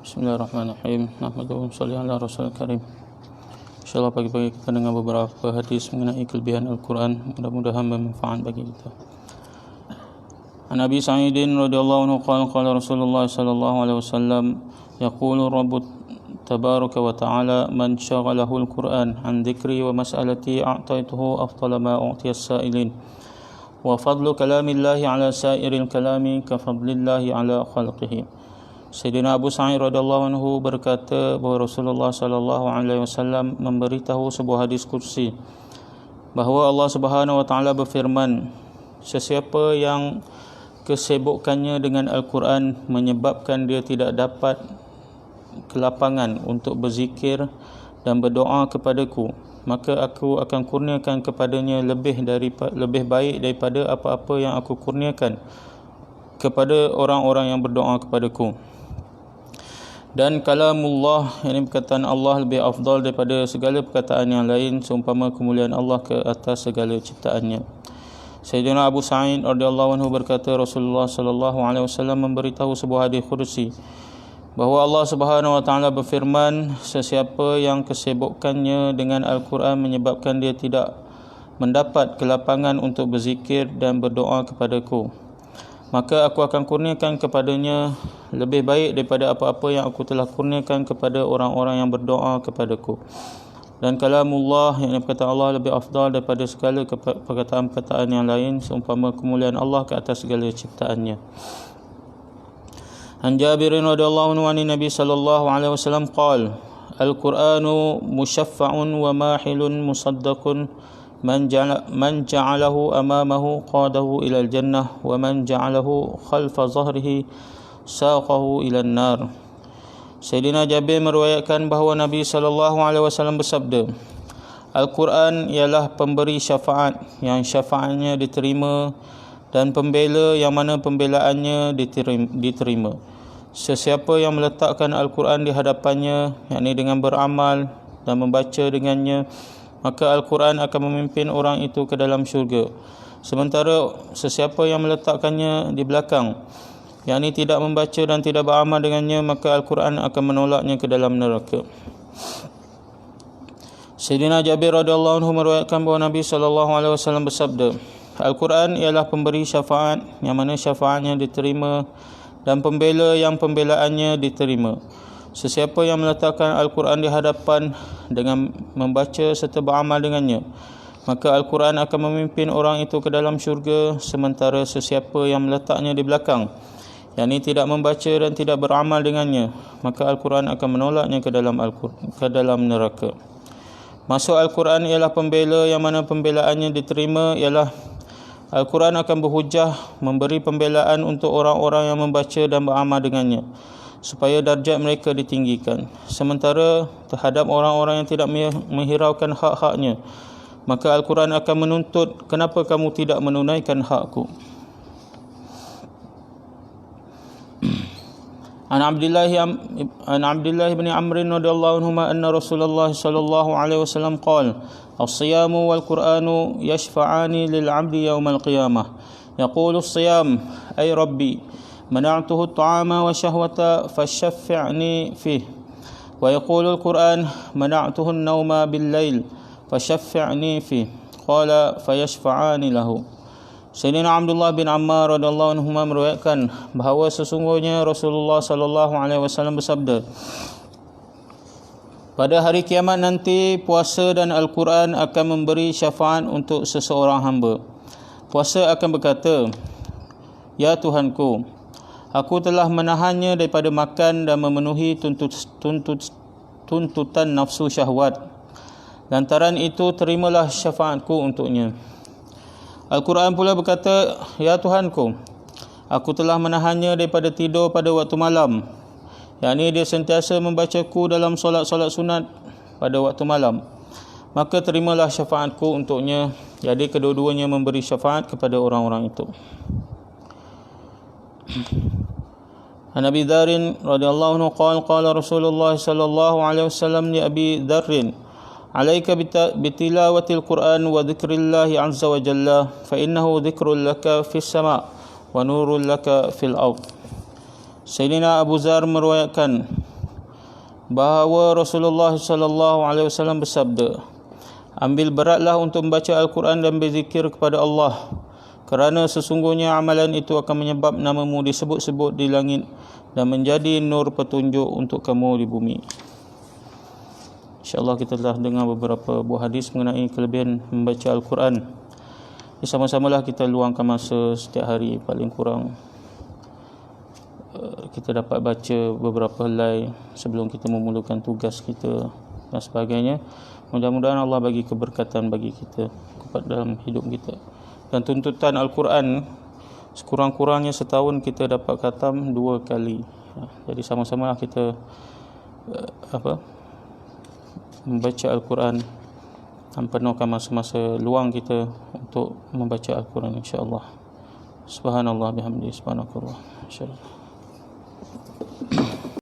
Bismillahirrahmanirrahim. Nahmaduhu wa sholli ala rasulil karim. InsyaAllah pagi-pagi kita dengar beberapa hadis mengenai kelebihan Al-Quran. Mudah-mudahan bermanfaat bagi kita. An Abi Sa'idin radhiyallahu anhu qala Rasulullah sallallahu alaihi wasallam yaqulu Rabbut tabaraka wa ta'ala man syaghalahu al-Quran an dhikri wa mas'alati a'taituhu afdala ma u'tiya as-sa'ilin wa fadlu kalamillahi ala sa'iril kalami ka fadlillahi ala khalqihi. Sayyidina Abu Sa'id radhiyallahu anhu berkata bahawa Rasulullah sallallahu alaihi wasallam memberitahu sebuah hadis kursi bahawa Allah Subhanahu wa taala berfirman, sesiapa yang kesibukannya dengan Al-Quran menyebabkan dia tidak dapat kelapangan untuk berzikir dan berdoa kepadaku, maka aku akan kurniakan kepadanya lebih baik daripada apa-apa yang aku kurniakan kepada orang-orang yang berdoa kepadaku. Dan kalamullah, ini perkataan Allah lebih afdal daripada segala perkataan yang lain, seumpama kemuliaan Allah ke atas segala ciptaannya. Sayyidina Abu Sa'id radhiyallahu anhu berkata Rasulullah sallallahu alaihi wasallam memberitahu sebuah hadis qudsi bahawa Allah Subhanahu wa taala berfirman, sesiapa yang kesibukannya dengan Al-Quran menyebabkan dia tidak mendapat kelapangan untuk berzikir dan berdoa kepadaku, maka aku akan kurniakan kepadanya lebih baik daripada apa-apa yang aku telah kurniakan kepada orang-orang yang berdoa kepadaku. Dan kalamullah, yang perkataan Allah lebih afdal daripada segala perkataan-perkataan yang lain, seumpama kemuliaan Allah ke atas segala ciptaannya. An Jabirin radhiyallahu anhu an Nabi sallallahu alaihi wasallam qala Al-Qur'anu musyaffa'un wa mahilun musaddaqun man ja'alahu amamahu qadahu ila al-jannah wa man ja'alahu khalfa zahrihi saqahu ila an-nar. Sayyidina Jabir meriwayatkan bahawa Nabi sallallahu alaihi wasallam bersabda, Al-Quran ialah pemberi syafaat yang syafaatnya diterima dan pembela yang mana pembelaannya diterima. Sesiapa yang meletakkan Al-Quran di hadapannya, yakni dengan beramal dan membaca dengannya, maka Al-Quran akan memimpin orang itu ke dalam syurga. Sementara sesiapa yang meletakkannya di belakang, yakni tidak membaca dan tidak beramal dengannya, maka Al-Quran akan menolaknya ke dalam neraka. Sayyidina Jabir radhiyallahu anhu meriwayatkan bahawa Nabi sallallahu alaihi wasallam bersabda, Al-Quran ialah pemberi syafaat yang mana syafaatnya diterima dan pembela yang pembelaannya diterima. Sesiapa yang meletakkan Al-Quran di hadapan dengan membaca serta beramal dengannya, maka Al-Quran akan memimpin orang itu ke dalam syurga. Sementara sesiapa yang meletaknya di belakang, yakni tidak membaca dan tidak beramal dengannya, maka Al-Quran akan menolaknya ke dalam neraka. Maksud Al-Quran ialah pembela yang mana pembelaannya diterima, ialah Al-Quran akan berhujah memberi pembelaan untuk orang-orang yang membaca dan beramal dengannya, supaya darjat mereka ditinggikan. Sementara terhadap orang-orang yang tidak menghiraukan hak-haknya, maka Al-Quran akan menuntut, kenapa kamu tidak menunaikan hakku? An Abdullah bin Amr radhiyallahu anhu anna Rasulullah sallallahu alaihi wasallam qala as-siyamu wal Qur'anu yashfa'ani lil 'abdi yawmal qiyamah. Yaqulu as-siyam ay rabbi mana'tuhu at-ta'ama wa syahwata fashaffi'ni fihi. Wa yaqulu al-Qur'an mana'tuhu an-nawma bil-lail fashaffi'ni fihi. Qala fayashfa'ani lahu. Sayyidina Abdullah bin Ammar radhiyallahu anhu meriwayatkan bahawa sesungguhnya Rasulullah sallallahu alaihi wasallam bersabda, pada hari kiamat nanti puasa dan Al-Quran akan memberi syafaat untuk seseorang hamba. Puasa akan berkata, ya Tuhanku, aku telah menahannya daripada makan dan memenuhi tuntutan nafsu syahwat. Lantaran itu terimalah syafaatku untuknya. Al-Quran pula berkata, ya Tuhanku, aku telah menahannya daripada tidur pada waktu malam, yakni dia sentiasa membacaku dalam solat-solat sunat pada waktu malam, maka terimalah syafaatku untuknya. Jadi kedua-duanya memberi syafaat kepada orang-orang itu. An Abi Dharr radhiyallahu anhu qala Rasulullah sallallahu alaihi wasallam li Abi Dharr, alaika bitilawatil Quran wa dzikrillahi azza wa jalla fa innahu dzikrul laka fis sama' wa nurul laka fil ard. Sayyidina Abu Zar meriwayatkan bahawa Rasulullah sallallahu alaihi wasallam bersabda, ambil beratlah untuk membaca Al-Quran dan berzikir kepada Allah, kerana sesungguhnya amalan itu akan menyebab namamu disebut-sebut di langit dan menjadi nur petunjuk untuk kamu di bumi. InsyaAllah kita telah dengar beberapa buah hadis mengenai kelebihan membaca Al-Quran. Sama-samalah kita luangkan masa setiap hari, paling kurang kita dapat baca beberapa helai sebelum kita memulakan tugas kita dan sebagainya. Mudah-mudahan Allah bagi keberkatan bagi kita dalam hidup kita. Dan tuntutan Al-Quran, sekurang-kurangnya setahun kita dapat khatam 2 kali. Jadi sama-sama kita membaca Al-Quran dan penuhkan masa-masa luang kita untuk membaca Al-Quran, insya-Allah. Subhanallah bihamdihi, subhanakallah, insya-Allah.